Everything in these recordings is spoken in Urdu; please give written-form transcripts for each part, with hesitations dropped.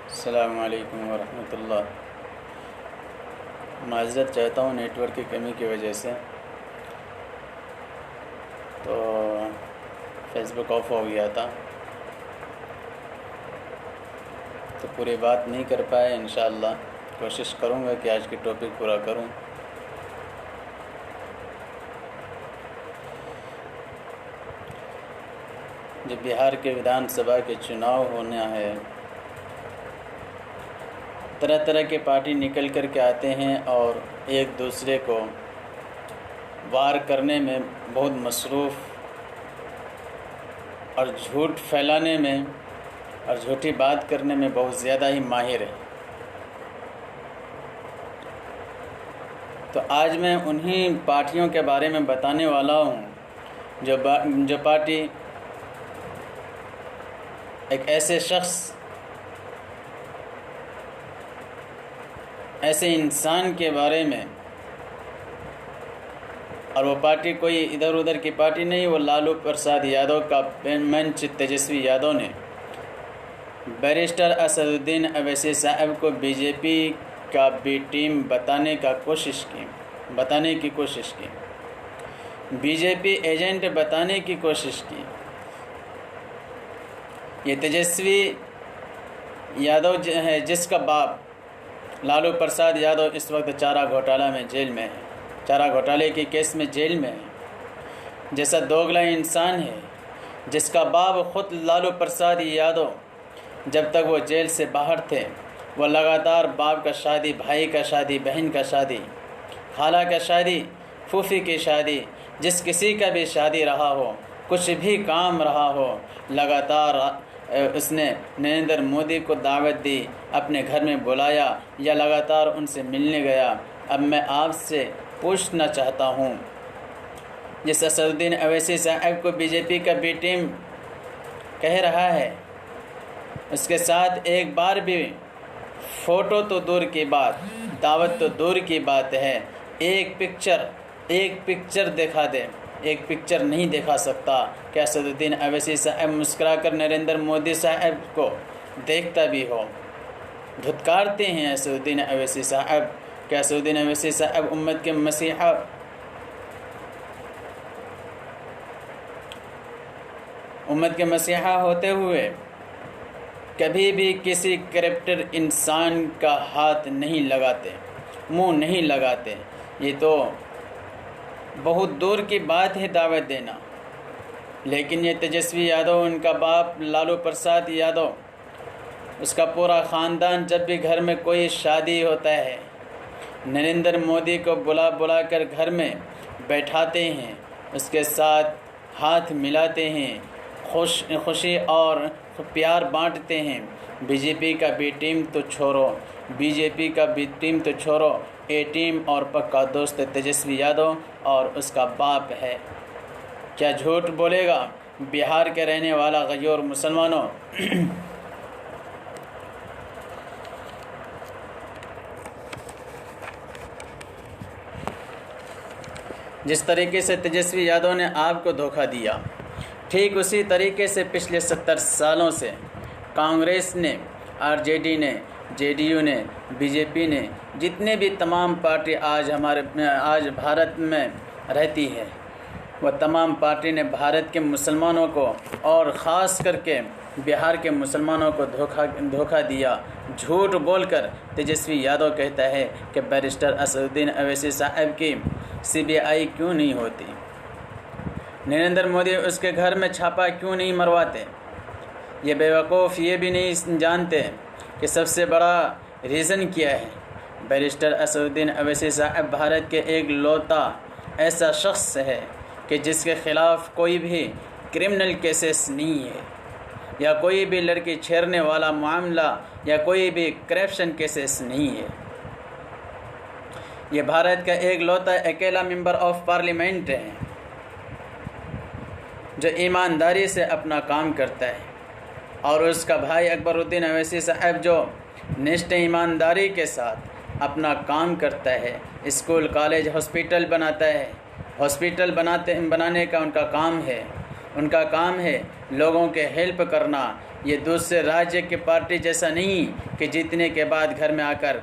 السلام علیکم ورحمۃ اللہ۔ معذرت چاہتا ہوں نیٹ ورک کی کمی کی وجہ سے، تو فیس بک آف ہو گیا تھا تو پوری بات نہیں کر پائے۔ انشاءاللہ کوشش کروں گا کہ آج کی ٹاپک پورا کروں۔ جب بہار کے وِدھان سبھا کے چناؤ ہونا ہے، طرح طرح کے پارٹی نکل کر کے آتے ہیں اور ایک دوسرے کو وار کرنے میں بہت مصروف اور جھوٹ پھیلانے میں اور جھوٹی بات کرنے میں بہت زیادہ ہی ماہر ہے۔ تو آج میں انہی پارٹیوں کے بارے میں بتانے والا ہوں جو پارٹی ایک ایسے شخص، ایسے انسان کے بارے میں، اور وہ پارٹی کوئی ادھر ادھر کی پارٹی نہیں، وہ لالو پرساد یادو کا منچ تیجسوی یادو نے بیرسٹر اسد الدین اویسی صاحب کو بی جے پی کا بی ٹیم بتانے کی کوشش کی، بی جے پی ایجنٹ بتانے کی کوشش کی۔ یہ تیجسوی یادو ہے جس کا باپ لالو پرساد یادو اس وقت چارہ گھوٹالہ میں جیل میں ہے، چارہ گھوٹالے کے کیس میں جیل میں ہے، جیسا دوگلا انسان ہے، جس کا باپ خود لالو پرساد یادو جب تک وہ جیل سے باہر تھے وہ لگاتار باپ کا شادی، بھائی کا شادی، بہن کا شادی، خالہ کا شادی، پھوپھی کی شادی، جس کسی کا بھی شادی رہا ہو، کچھ بھی کام رہا ہو، لگاتار اس نے نریندر مودی کو دعوت دی، اپنے گھر میں بلایا یا لگاتار ان سے ملنے گیا۔ اب میں آپ سے پوچھنا چاہتا ہوں، جس اسد الدین اویسی صاحب کو بی جے پی کا بی ٹیم کہہ رہا ہے، اس کے ساتھ ایک بار بھی فوٹو تو دور کی بات، دعوت تو دور کی بات ہے، ایک پکچر دکھا دے، ایک پکچر نہیں دکھا سکتا کہ اسد الدین اویسی صاحب مسکرا کر نریندر مودی صاحب کو دیکھتا بھی ہو۔ دھتکارتے ہیں اسد الدین اویسی صاحب کہ اسد الدین اویسی صاحب امت کے مسیحا ہوتے ہوئے کبھی بھی کسی کرپٹر انسان کا ہاتھ نہیں لگاتے، منہ نہیں لگاتے۔ یہ تو بہت دور کی بات ہے دعوت دینا، لیکن یہ تیجسوی یادو، ان کا باپ لالو پرساد یادو، اس کا پورا خاندان جب بھی گھر میں کوئی شادی ہوتا ہے، نریندر مودی کو بلا کر گھر میں بیٹھاتے ہیں، اس کے ساتھ ہاتھ ملاتے ہیں، خوشی اور پیار بانٹتے ہیں۔ بی جے پی کا بی ٹیم تو چھوڑو، اے ٹیم اور پکا دوست تیجسوی یادو اور اس کا باپ ہے۔ کیا جھوٹ بولے گا بہار کے رہنے والا غیور مسلمانوں؟ جس طریقے سے تیجسوی یادو نے آپ کو دھوکہ دیا، ٹھیک اسی طریقے سے پچھلے 70 سالوں سے کانگریس نے، آر جے ڈی نے، جے ڈی یو نے، بی جے پی نے، جتنے بھی تمام پارٹی آج بھارت میں رہتی ہے، وہ تمام پارٹی نے بھارت کے مسلمانوں کو اور خاص کر کے بہار کے مسلمانوں کو دھوکہ دیا۔ جھوٹ بول کر تیجسوی یادو کہتا ہے کہ بیرسٹر اسد الدین اویسی صاحب کی سی بی آئی کیوں نہیں ہوتی، نریندر مودی اس کے گھر میں چھاپا کیوں نہیں مرواتے۔ یہ بیوقوف یہ بھی نہیں جانتے کہ سب سے بڑا ریزن کیا ہے۔ بیرسٹر اسد الدین اویسی صاحب بھارت کے ایک لوتا ایسا شخص ہے کہ جس کے خلاف کوئی بھی کرمنل کیسز نہیں ہے، یا کوئی بھی لڑکی چھیڑنے والا معاملہ یا کوئی بھی کرپشن کیسز نہیں ہے۔ یہ بھارت کا ایک لوتا اکیلا ممبر آف پارلیمنٹ ہے جو ایمانداری سے اپنا کام کرتا ہے، اور اس کا بھائی اکبر الدین اویسی صاحب جو نشت ایمانداری کے ساتھ اپنا کام کرتا ہے، اسکول، کالج، ہاسپیٹل بناتا ہے۔ ہاسپیٹل بنانے کا ان کا کام ہے، لوگوں کے ہیلپ کرنا، یہ دوسرے راجیہ کی پارٹی جیسا نہیں کہ جیتنے کے بعد گھر میں آ کر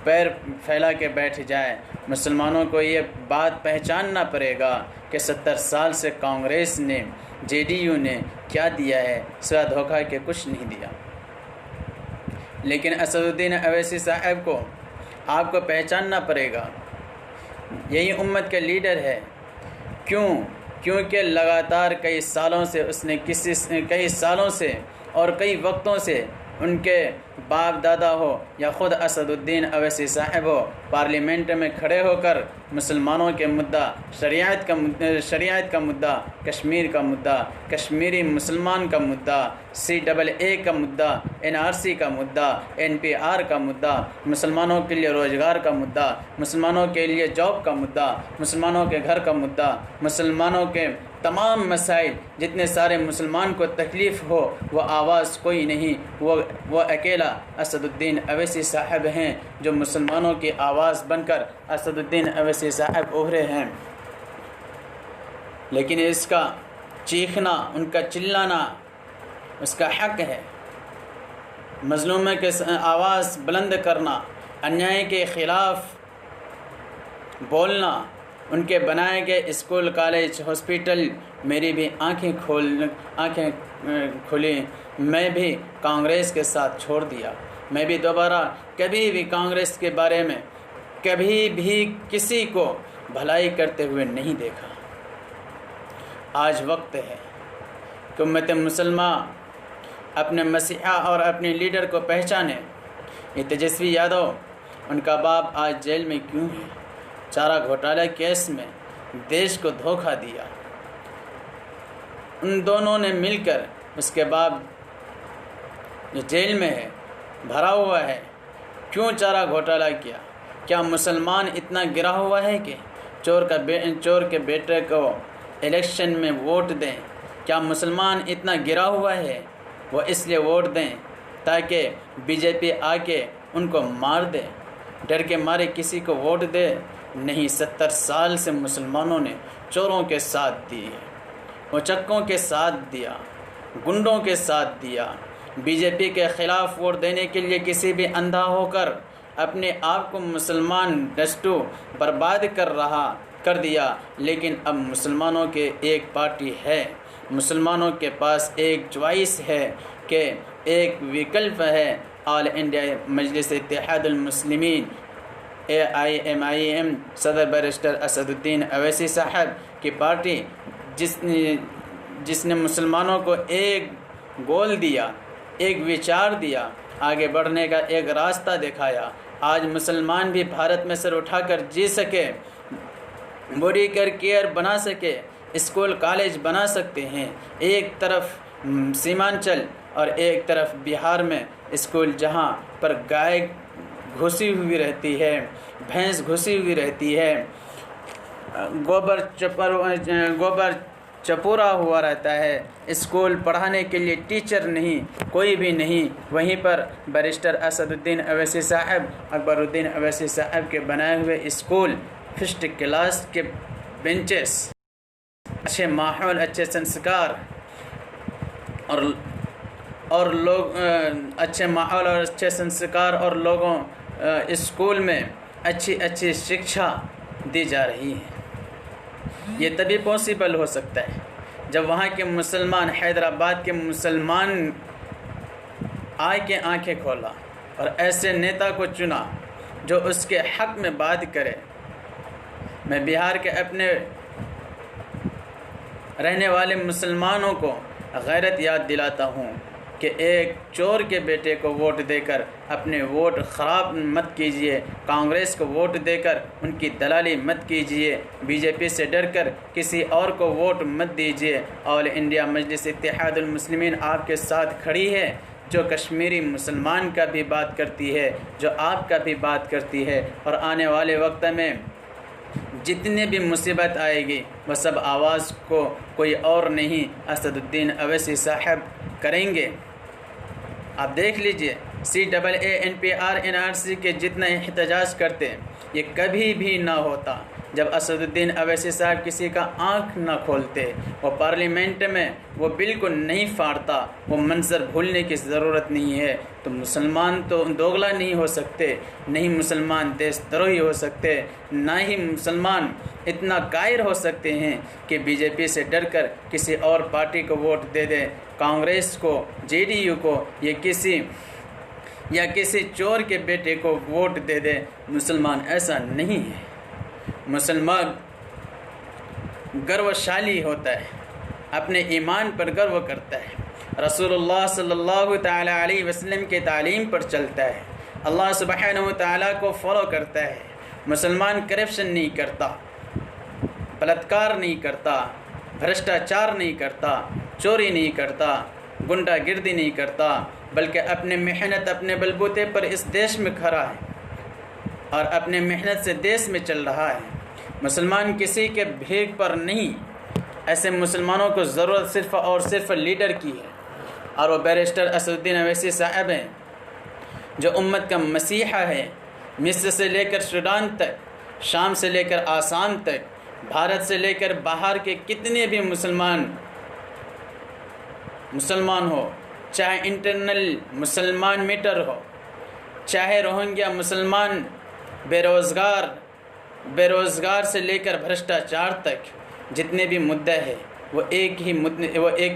پیر پھیلا کے بیٹھ جائے۔ مسلمانوں کو یہ بات پہچاننا پڑے گا کہ 70 سال سے کانگریس نے، جے ڈی یو نے کیا دیا ہے، سوا دھوکہ کے کچھ نہیں دیا۔ لیکن اسد الدین اویسی صاحب کو آپ کو پہچاننا پڑے گا، یہی امت کے لیڈر ہے۔ کیونکہ لگاتار کئی سالوں سے اس نے کئی سالوں سے اور کئی وقتوں سے ان کے باپ دادا ہو یا خود اسد الدین اویسی صاحب ہو، پارلیمنٹ میں کھڑے ہو کر مسلمانوں کے مدعا، شریعت کا مدعا، کشمیر کا مدعا، کشمیری مسلمان کا مدعا، CAA کا مدعا، NRC کا مدعا، NPR کا مدعا، مسلمانوں کے لیے روزگار کا مدعا، مسلمانوں کے لیے جاب کا مدعا، مسلمانوں کے گھر کا مدعا، مسلمانوں کے تمام مسائل، جتنے سارے مسلمان کو تکلیف ہو، وہ آواز کوئی نہیں، وہ اکیلا اسد الدین اویسی صاحب ہیں، جو مسلمانوں کی آواز بن کر اسد الدین اویسی صاحب ابھرے ہیں۔ لیکن اس کا چیخنا، ان کا چلانا اس کا حق ہے، مظلوموں کے آواز بلند کرنا، انیائی کے خلاف بولنا، ان کے بنائے گئے اسکول، کالج، ہاسپیٹل، میری بھی آنکھیں کھلی، میں بھی کانگریس کے ساتھ چھوڑ دیا، میں بھی دوبارہ کبھی بھی کانگریس کے بارے میں کبھی بھی کسی کو بھلائی کرتے ہوئے نہیں دیکھا۔ آج وقت ہے کہ امت مسلمہ اپنے مسیحا اور اپنے لیڈر کو پہچانے۔ یہ تیجسوی یادو، ان کا باپ آج جیل میں کیوں ہے؟ چارہ گھوٹالہ کیس میں دیش کو دھوکہ دیا۔ ان دونوں نے مل کر اس کے بعد جو جیل میں ہے، بھرا ہوا ہے، کیوں چارہ گھوٹالہ کیا؟ کیا مسلمان اتنا گرا ہوا ہے کہ چور کے بیٹے کو الیکشن میں ووٹ دیں؟ کیا مسلمان اتنا گرا ہوا ہے وہ اس لیے ووٹ دیں تاکہ BJP آ کے ان کو مار دے؟ ڈر کے مارے کسی کو ووٹ دے؟ نہیں، 70 سال سے مسلمانوں نے چوروں کے ساتھ دی، اچکوں کے ساتھ دیا، گنڈوں کے ساتھ دیا۔ BJP کے خلاف ووٹ دینے کے لیے کسی بھی اندھا ہو کر اپنے آپ کو مسلمان ڈسٹو برباد کر دیا۔ لیکن اب مسلمانوں کے ایک پارٹی ہے، مسلمانوں کے پاس ایک چوائس ہے، کہ ایک وکلپ ہے، آل انڈیا مجلس اتحاد المسلمین AIMIM، صدر بیرسٹر اسد الدین اویسی صاحب کی پارٹی، جس نے مسلمانوں کو ایک گول دیا، ایک وچار دیا، آگے بڑھنے کا ایک راستہ دکھایا۔ آج مسلمان بھی بھارت میں سر اٹھا کر جی سکے، باڈی کیئر بنا سکے، اسکول کالج بنا سکتے ہیں۔ ایک طرف سیمانچل اور ایک طرف بہار میں اسکول، جہاں پر گائے گھسی ہوئی رہتی ہے، بھینس گھسی ہوئی رہتی ہے، گوبر چپورا ہوا رہتا ہے، اسکول پڑھانے کے لیے ٹیچر نہیں، کوئی بھی نہیں، وہیں پر بیرسٹر اسد الدین اویسی صاحب، اکبر الدین اویسی صاحب کے بنائے ہوئے اسکول، فرسٹ کلاس کے بینچز، اچھے ماحول، اچھے سنسکار اور لوگ، اچھے ماحول اور اچھے سنسکار اور لوگوں اسکول میں اچھی شکشا دی جا رہی ہے۔ یہ تبھی پاسبل ہو سکتا ہے جب وہاں کے مسلمان، حیدرآباد کے مسلمان آئے کے آنکھیں کھولا اور ایسے نیتا کو چنا جو اس کے حق میں بات کرے۔ میں بہار کے اپنے رہنے والے مسلمانوں کو غیرت یاد دلاتا ہوں کہ ایک چور کے بیٹے کو ووٹ دے کر اپنے ووٹ خراب مت کیجیے، کانگریس کو ووٹ دے کر ان کی دلالی مت کیجیے، BJP سے ڈر کر کسی اور کو ووٹ مت دیجیے۔ آل انڈیا مجلس اتحاد المسلمین آپ کے ساتھ کھڑی ہے، جو کشمیری مسلمان کا بھی بات کرتی ہے، جو آپ کا بھی بات کرتی ہے، اور آنے والے وقت میں جتنے بھی مصیبت آئے گی وہ سب آواز کو کوئی اور نہیں، اسد الدین اویسی صاحب کریں گے۔ آپ دیکھ لیجئے، CAA NPR NRC کے جتنا احتجاج کرتے یہ کبھی بھی نہ ہوتا، جب اسد الدین اویسی صاحب کسی کا آنکھ نہ کھولتے، وہ پارلیمنٹ میں وہ بل کو نہیں پھاڑتا، وہ منظر بھولنے کی ضرورت نہیں ہے۔ تو مسلمان تو دوگلا نہیں ہو سکتے، نہیں مسلمان دیش دروہی ہو سکتے، نہ ہی مسلمان اتنا کائر ہو سکتے ہیں کہ بی جے پی سے ڈر کر کسی اور پارٹی کو ووٹ دے دے، کانگریس کو، جے ڈی یو کو، یا کسی چور کے بیٹے کو ووٹ دے دے۔ مسلمان ایسا نہیں ہے۔ مسلمان گروشالی ہوتا ہے، اپنے ایمان پر گرو کرتا ہے، رسول اللہ صلی اللہ تعالیٰ علیہ وسلم کے تعلیم پر چلتا ہے، اللہ سبحانہ و تعالیٰ کو فالو کرتا ہے۔ مسلمان کرپشن نہیں کرتا، بلاత్కాر نہیں کرتا، بھرشٹاچار نہیں کرتا، چوری نہیں کرتا، گنڈا گردی نہیں کرتا، بلکہ اپنے محنت اپنے بلبوتے پر اس دیش میں کھڑا ہے اور اپنے محنت سے دیش میں چل رہا ہے۔ مسلمان کسی کے بھیک پر نہیں، ایسے مسلمانوں کو ضرورت صرف اور صرف لیڈر کی ہے، اور وہ بیرسٹر اسد الدین اویسی صاحب ہیں جو امت کا مسیحا ہے۔ مصر سے لے کر سوڈان تک، شام سے لے کر آسام تک، بھارت سے لے کر باہر کے کتنے بھی مسلمان ہو، چاہے انٹرنل مسلمان میٹر ہو، چاہے روہنگیا مسلمان، بے روزگار سے لے کر بھرشٹاچار تک، جتنے بھی مدعے ہیں وہ ایک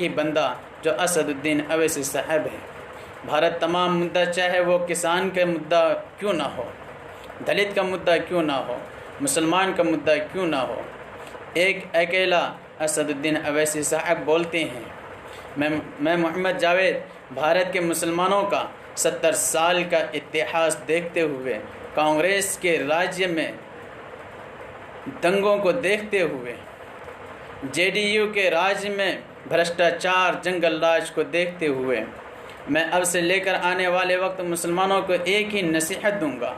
ہی بندہ جو اسد الدین اویسی صاحب ہے۔ بھارت تمام مدعا، چاہے وہ کسان کا مدعا کیوں نہ ہو، دلت کا مدعا کیوں نہ ہو، مسلمان کا مدعا کیوں نہ ہو، ایک اکیلا اسد الدین اویسی صاحب بولتے ہیں۔ میں محمد جاوید بھارت کے مسلمانوں کا 70 سال کا اتحاد دیکھتے ہوئے، کانگریس کے راج میں دنگوں کو دیکھتے ہوئے، جے ڈی یو کے راج میں بھرشٹاچار جنگل راج کو دیکھتے ہوئے، میں اب سے لے کر آنے والے وقت مسلمانوں کو ایک ہی نصیحت دوں گا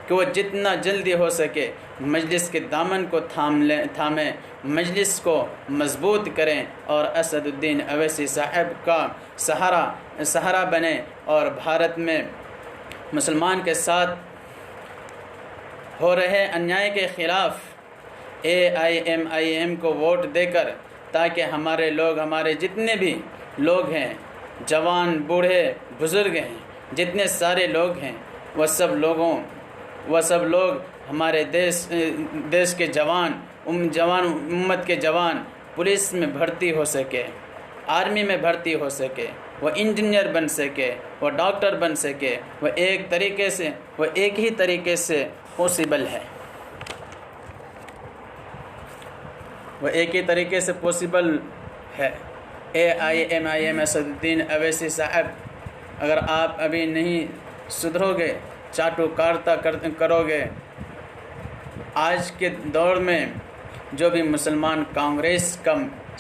کہ وہ جتنا جلدی ہو سکے مجلس کے دامن کو تھامیں، مجلس کو مضبوط کریں اور اسد الدین اویسی صاحب کا سہارا بنیں، اور بھارت میں مسلمان کے ساتھ ہو رہے انیائے کے خلاف AIMIM کو ووٹ دے کر، تاکہ ہمارے جتنے بھی لوگ ہیں، جوان بوڑھے بزرگ ہیں، جتنے سارے لوگ ہیں، وہ سب لوگ ہمارے دیش کے جوان امت کے جوان پولیس میں بھرتی ہو سکے، آرمی میں بھرتی ہو سکے، وہ انجینئر بن سکے، وہ ڈاکٹر بن سکے، وہ ایک ہی طریقے سے پاسبل ہے، وہ ایک ہی طریقے سے پاسبل ہے۔ AIMIM اسد الدین اویسی صاحب، اگر آپ ابھی نہیں سدھرو گے، چاٹو کارتا کرو گے، آج کے دور میں جو بھی مسلمان کانگریس کا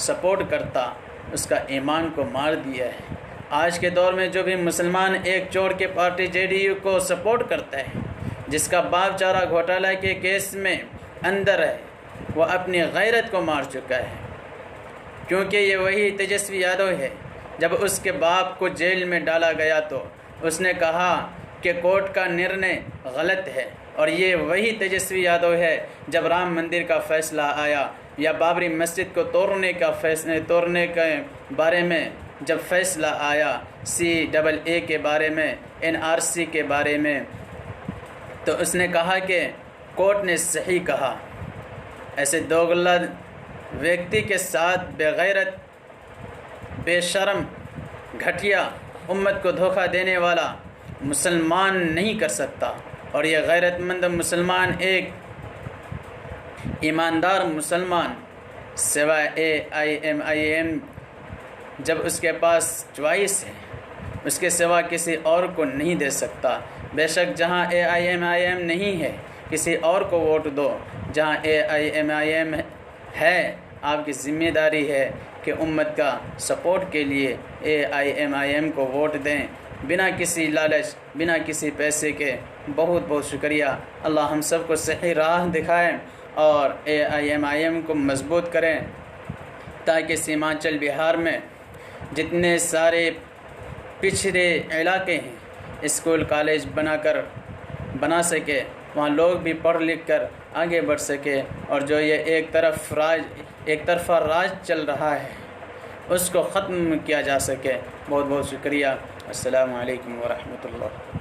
سپورٹ کرتا، اس کا ایمان کو مار دیا ہے۔ آج کے دور میں جو بھی مسلمان ایک چور کے پارٹی جے ڈی یو کو سپورٹ کرتا ہے، جس کا باپ چارہ گھوٹالہ کے کیس میں اندر ہے، وہ اپنی غیرت کو مار چکا ہے، کیونکہ یہ وہی تیجسوی یادو ہے۔ جب اس کے باپ کو جیل میں ڈالا گیا تو اس نے کہا کہ کورٹ کا نرنے غلط ہے، اور یہ وہی تیجسوی یادو ہے جب رام مندر کا فیصلہ آیا، یا بابری مسجد کو توڑنے کے بارے میں جب فیصلہ آیا، CAA کے بارے میں، NRC کے بارے میں، تو اس نے کہا کہ کورٹ نے صحیح کہا۔ ایسے دوگلا ویکتی کے ساتھ بے غیرت، بے شرم، گھٹیا، امت کو دھوکہ دینے والا مسلمان نہیں کر سکتا، اور یہ غیرت مند مسلمان، ایک ایماندار مسلمان، سوائے AIMIM جب اس کے پاس چوائس ہے، اس کے سوا کسی اور کو نہیں دے سکتا۔ بے شک جہاں AIMIM نہیں ہے، کسی اور کو ووٹ دو۔ جہاں AIMIM ہے، آپ کی ذمہ داری ہے کہ امت کا سپورٹ کے لیے AIMIM کو ووٹ دیں، بنا کسی لالچ، بنا کسی پیسے کے۔ بہت بہت شکریہ۔ اللہ ہم سب کو صحیح راہ دکھائیں اور AIMIM کو مضبوط کریں، تاکہ سیمانچل بہار میں جتنے سارے پچھڑے علاقے ہیں، اسکول کالج بنا سکے، وہاں لوگ بھی پڑھ لکھ کر آگے بڑھ سکے، اور جو یہ ایک طرفہ راج چل رہا ہے اس کو ختم کیا جا سکے۔ بہت بہت شکریہ۔ السلام علیکم ورحمۃ اللہ۔